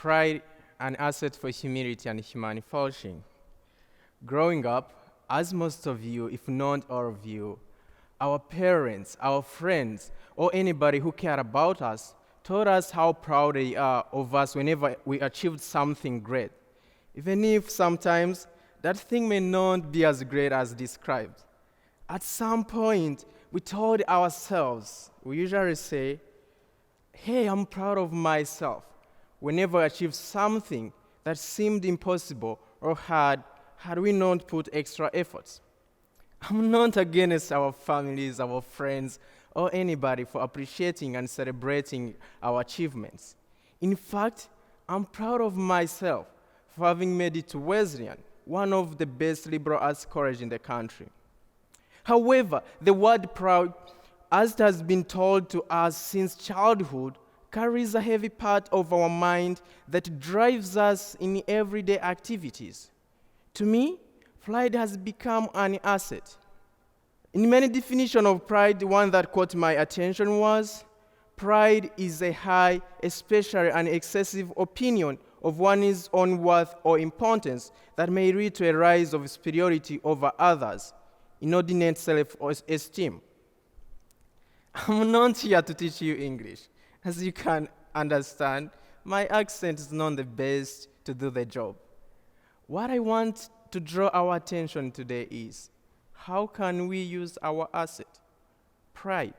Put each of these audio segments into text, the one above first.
Pride, an asset for humility and human flourishing. Growing up, as most of you, if not all of you, our parents, our friends, or anybody who cared about us told us how proud they are of us whenever we achieved something great, even if sometimes that thing may not be as great as described. At some point, we told ourselves, we usually say, hey, I'm proud of myself, whenever I achieved something that seemed impossible or hard had we not put extra efforts. I'm not against our families, our friends, or anybody for appreciating and celebrating our achievements. In fact, I'm proud of myself for having made it to Wesleyan, one of the best liberal arts colleges in the country. However, the word proud, as it has been told to us since childhood, carries a heavy part of our mind that drives us in everyday activities. To me, pride has become an asset. In many definitions of pride, the one that caught my attention was, pride is a high, especially an excessive opinion of one's own worth or importance that may lead to a rise of superiority over others, inordinate self-esteem. I'm not here to teach you English. As you can understand, my accent is not the best to do the job. What I want to draw our attention today is, how can we use our asset, pride,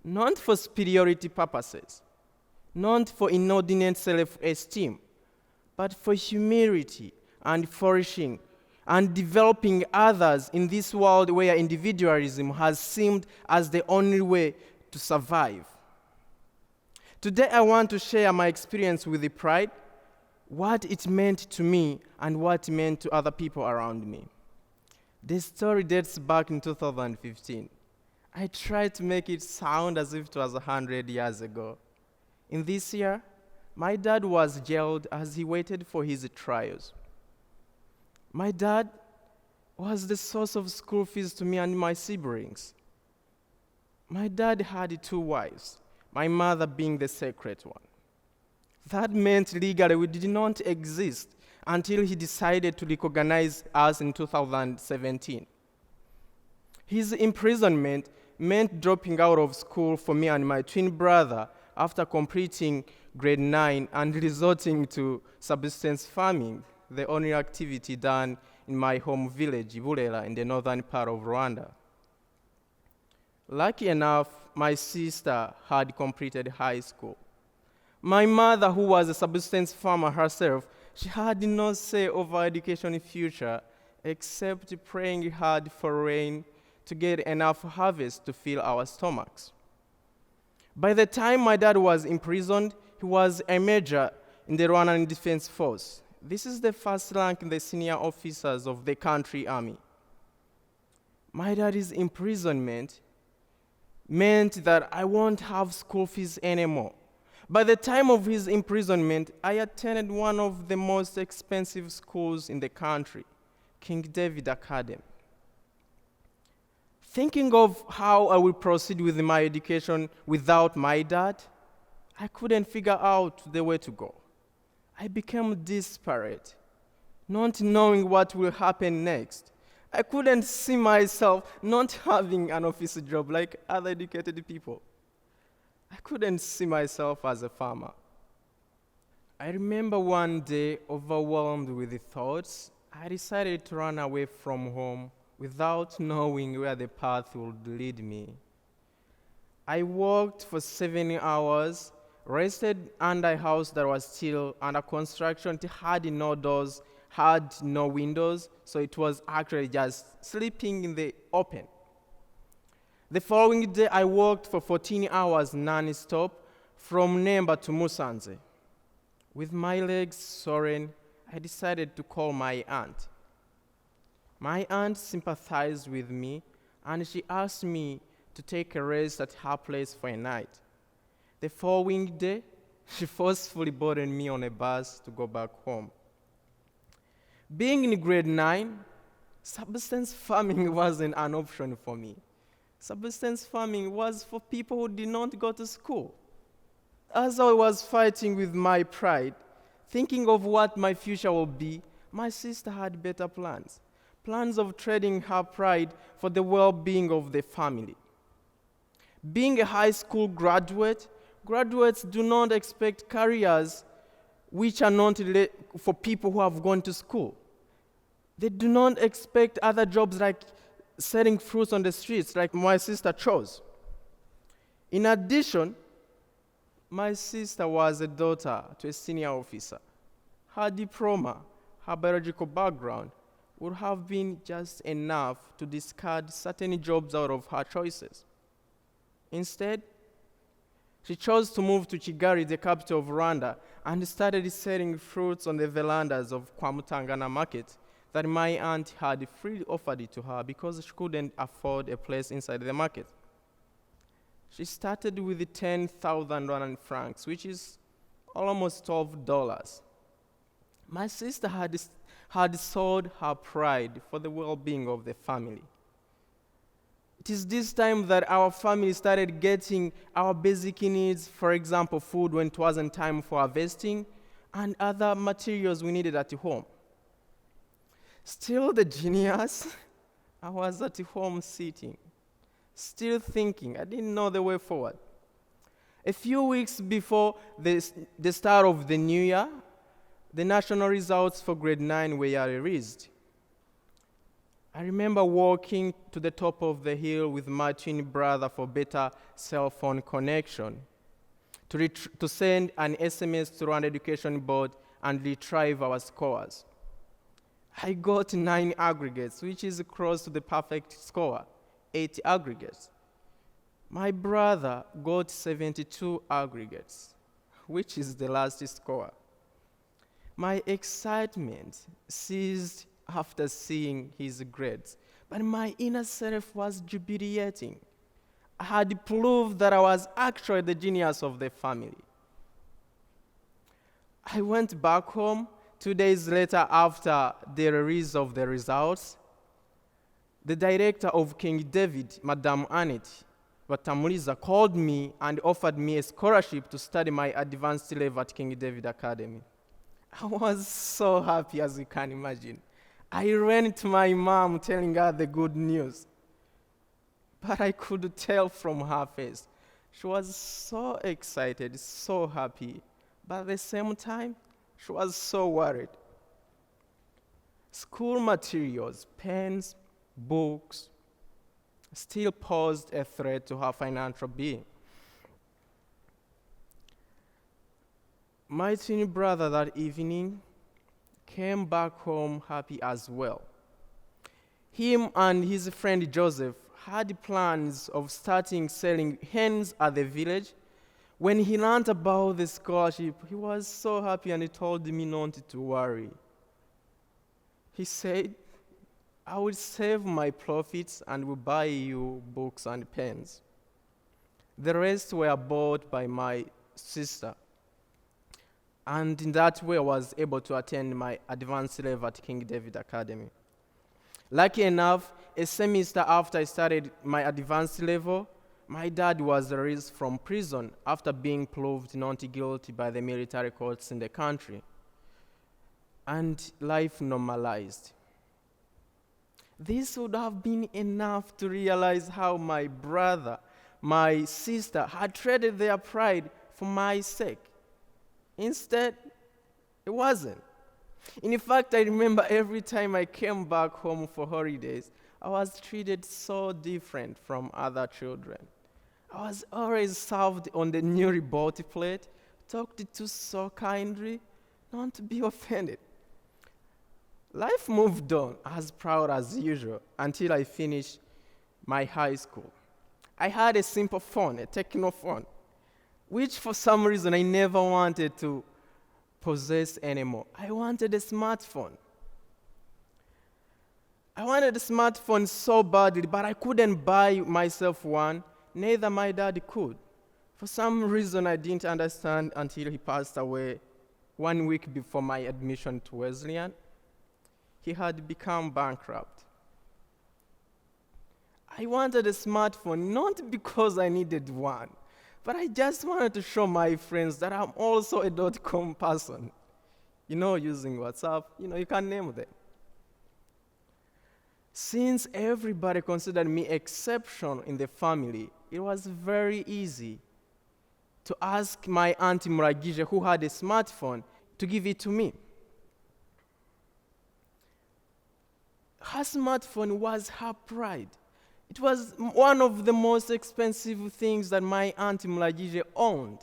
not for superiority purposes, not for inordinate self-esteem, but for humility and flourishing and developing others in this world where individualism has seemed as the only way to survive. Today I want to share my experience with the pride, what it meant to me and what it meant to other people around me. This story dates back in 2015. I tried to make it sound as if it was 100 years ago. In this year, my dad was jailed as he waited for his trials. My dad was the source of school fees to me and my siblings. My dad had 2 wives, my mother being the secret one. That meant legally we did not exist until he decided to recognize us in 2017. His imprisonment meant dropping out of school for me and my twin brother after completing grade 9 and resorting to subsistence farming, the only activity done in my home village, Burera, in the northern part of Rwanda. Lucky enough, my sister had completed high school. My mother, who was a subsistence farmer herself, she had no say over education future except praying hard for rain to get enough harvest to fill our stomachs. By the time my dad was imprisoned, he was a major in the Rwandan Defense Force. This is the first rank in the senior officers of the country army. My dad's imprisonment meant that I won't have school fees anymore. By the time of his imprisonment, I attended one of the most expensive schools in the country, King David Academy. Thinking of how I would proceed with my education without my dad, I couldn't figure out the way to go. I became desperate, not knowing what will happen next. I couldn't see myself not having an office job like other educated people. I couldn't see myself as a farmer. I remember one day, overwhelmed with the thoughts, I decided to run away from home without knowing where the path would lead me. I walked for 7 hours, rested under a house that was still under construction. It had no doors, had no windows, so it was actually just sleeping in the open. The following day, I walked for 14 hours non-stop from Nemba to Musanze. With my legs soaring, I decided to call my aunt. My aunt sympathized with me, and she asked me to take a rest at her place for a night. The following day, she forcefully boarded me on a bus to go back home. Being in grade 9, subsistence farming wasn't an option for me. Subsistence farming was for people who did not go to school. As I was fighting with my pride, Thinking of what my future will be, my sister had better plans. Plans of trading her pride for the well-being of the family. Being a high school graduate, graduates do not expect careers which are not for people who have gone to school. They do not expect other jobs like selling fruits on the streets, like my sister chose. In addition, my sister was a daughter to a senior officer. Her diploma, her biological background, would have been just enough to discard certain jobs out of her choices. Instead, she chose to move to Kigali, the capital of Rwanda, and started selling fruits on the verandas of Kwamutangana market that my aunt had freely offered it to her because she couldn't afford a place inside the market. She started with 10,000 Rwandan francs, which is almost $12. My sister had sold her pride for the well-being of the family. It is this time that our family started getting our basic needs, for example, food when it wasn't time for harvesting, and other materials we needed at home. Still the genius, I was at home sitting, still thinking. I didn't know the way forward. A few weeks before the start of the new year, the national results for grade 9 were released. I remember walking to the top of the hill with my twin brother for better cell phone connection, to send an SMS to Rwanda Education Board and retrieve our scores. I got 9 aggregates, which is close to the perfect score, 80 aggregates. My brother got 72 aggregates, which is the last score. My excitement ceased after seeing his grades, but my inner self was jubilating. I had proved that I was actually the genius of the family. I went back home 2 days later after the release of the results. The director of King David, Madame Annette Batamuliza, called me and offered me a scholarship to study my advanced level at King David Academy. I was so happy, as you can imagine. I ran to my mom telling her the good news. But I could tell from her face, she was so excited, so happy, but at the same time, she was so worried. School materials, pens, books, still posed a threat to her financial being. My twin brother that evening came back home happy as well. Him and his friend Joseph had plans of starting selling hens at the village. When he learned about the scholarship, he was so happy and he told me not to worry. He said, I will save my profits and will buy you books and pens. The rest were bought by my sister. And in that way, I was able to attend my advanced level at King David Academy. Lucky enough, a semester after I started my advanced level, my dad was released from prison after being proved not guilty by the military courts in the country. And life normalized. This would have been enough to realize how my brother, my sister, had traded their pride for my sake. Instead, it wasn't. In fact, I remember every time I came back home for holidays, I was treated so different from other children. I was always served on the newly bought plate, talked to so kindly, not to be offended. Life moved on as proud as usual until I finished my high school. I had a simple phone, a Techno phone, which for some reason I never wanted to possess anymore. I wanted a smartphone. I wanted a smartphone so badly, but I couldn't buy myself one. Neither my dad could. For some reason I didn't understand until he passed away 1 week before my admission to Wesleyan. He had become bankrupt. I wanted a smartphone not because I needed one, but I just wanted to show my friends that I'm also a .com person. using WhatsApp, you can name them. Since everybody considered me exceptional in the family, it was very easy to ask my auntie Muragije, who had a smartphone, to give it to me. Her smartphone was her pride. It was one of the most expensive things that my auntie Muragije owned.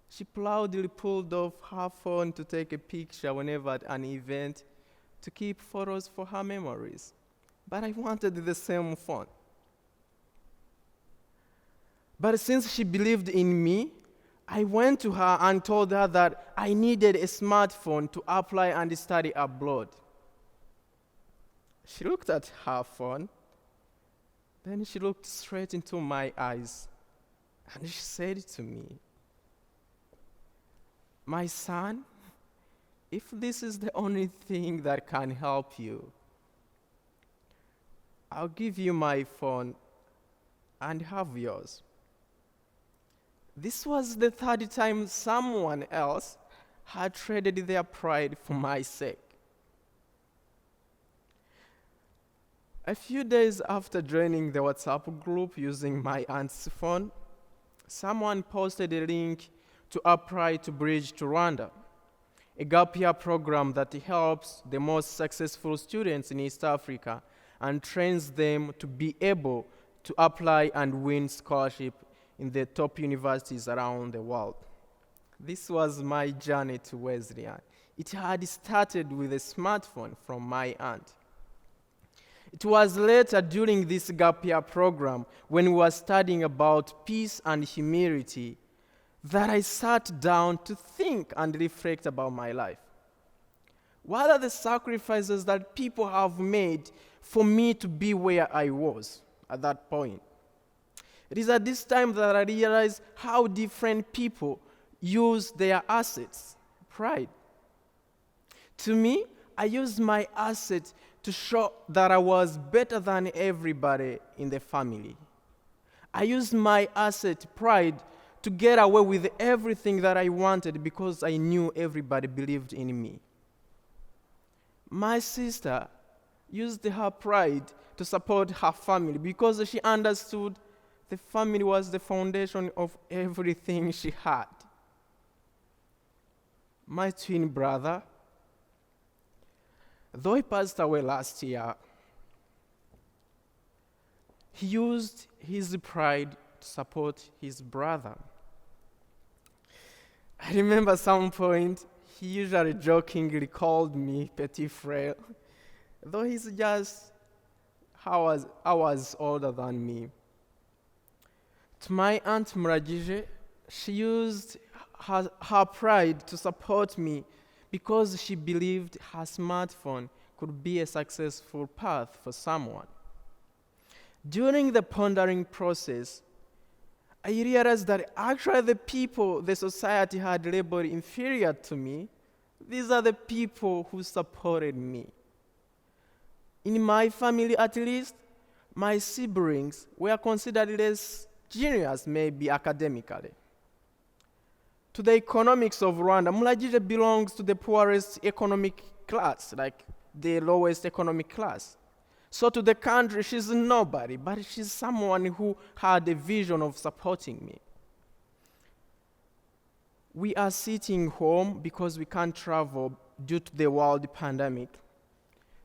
She proudly pulled off her phone to take a picture whenever at an event, to keep photos for her memories. But I wanted the same phone. But since she believed in me, I went to her and told her that I needed a smartphone to apply and study abroad. She looked at her phone, then she looked straight into my eyes, and she said to me, "My son, if this is the only thing that can help you, I'll give you my phone and have yours." This was the third time someone else had traded their pride for my sake. A few days after joining the WhatsApp group using my aunt's phone, someone posted a link to apply to Bridge to Rwanda, a gap year program that helps the most successful students in East Africa and trains them to be able to apply and win scholarship in the top universities around the world. This was my journey to Wesleyan. It had started with a smartphone from my aunt. It was later during this gap year program, when we were studying about peace and humility, that I sat down to think and reflect about my life. What are the sacrifices that people have made for me to be where I was at that point? It is at this time that I realized how different people use their assets, pride. To me, I used my asset to show that I was better than everybody in the family. I used my asset, pride, to get away with everything that I wanted because I knew everybody believed in me. My sister used her pride to support her family because she understood the family was the foundation of everything she had. My twin brother, though he passed away last year, he used his pride to support his brother. I remember at some point, he usually jokingly called me Petit Frere, though he's just hours older than me. To my aunt Muragije, she used her pride to support me because she believed her smartphone could be a successful path for someone. During the pondering process, I realized that actually the people the society had labeled inferior to me, these are the people who supported me. In my family, at least, my siblings were considered less genius, maybe academically. To the economics of Rwanda, Muragije belongs to the poorest economic class, like the lowest economic class. So to the country, she's nobody, but she's someone who had a vision of supporting me. We are sitting home because we can't travel due to the world pandemic.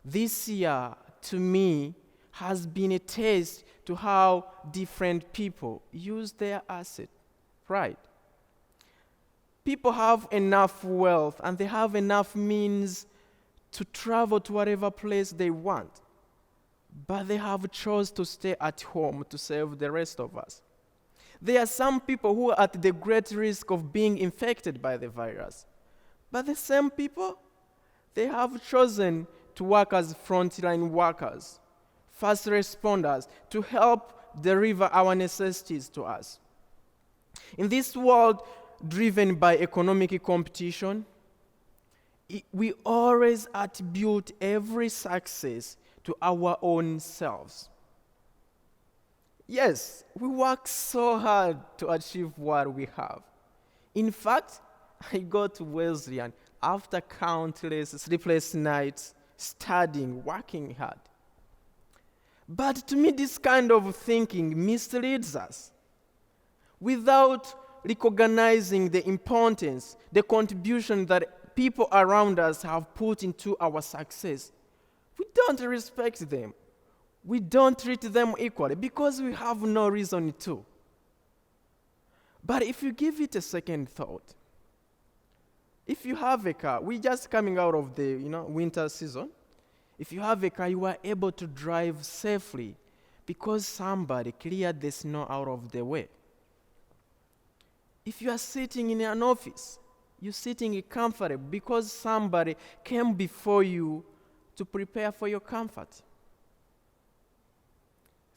This year, to me, has been a taste to how different people use their asset, pride. People have enough wealth and they have enough means to travel to whatever place they want, but they have chosen to stay at home to serve the rest of us. There are some people who are at the great risk of being infected by the virus, but the same people, they have chosen to work as frontline workers, first responders, to help deliver our necessities to us. In this world driven by economic competition, we always attribute every success to our own selves. Yes, we work so hard to achieve what we have. In fact, I got to Wesleyan after countless sleepless nights, studying, working hard. But to me, this kind of thinking misleads us. Without recognizing the importance, the contribution that people around us have put into our success, we don't respect them. We don't treat them equally because we have no reason to. But if you give it a second thought, if you have a car, we're just coming out of the winter season. If you have a car, you are able to drive safely because somebody cleared the snow out of the way. If you are sitting in an office, you're sitting comfortable because somebody came before you to prepare for your comfort.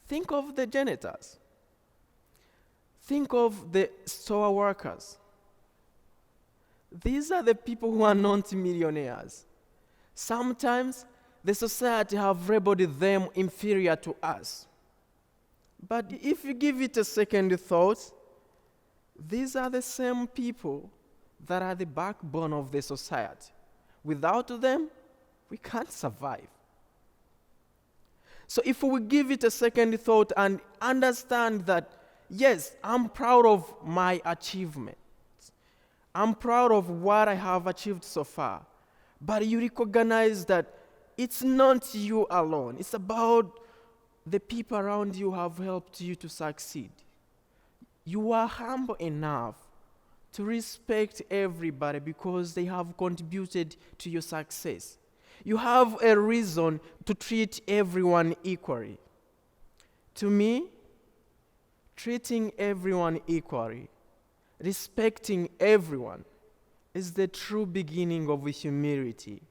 Think of the janitors. Think of the store workers. These are the people who are not millionaires. Sometimes the society have labeled them inferior to us. But if you give it a second thought, these are the same people that are the backbone of the society. Without them, we can't survive. So if we give it a second thought and understand that, yes, I'm proud of my achievements. I'm proud of what I have achieved so far. But you recognize that it's not you alone. It's about the people around you who have helped you to succeed. You are humble enough to respect everybody because they have contributed to your success. You have a reason to treat everyone equally. To me, treating everyone equally, respecting everyone, is the true beginning of humility,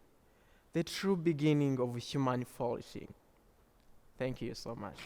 the true beginning of human flourishing. Thank you so much.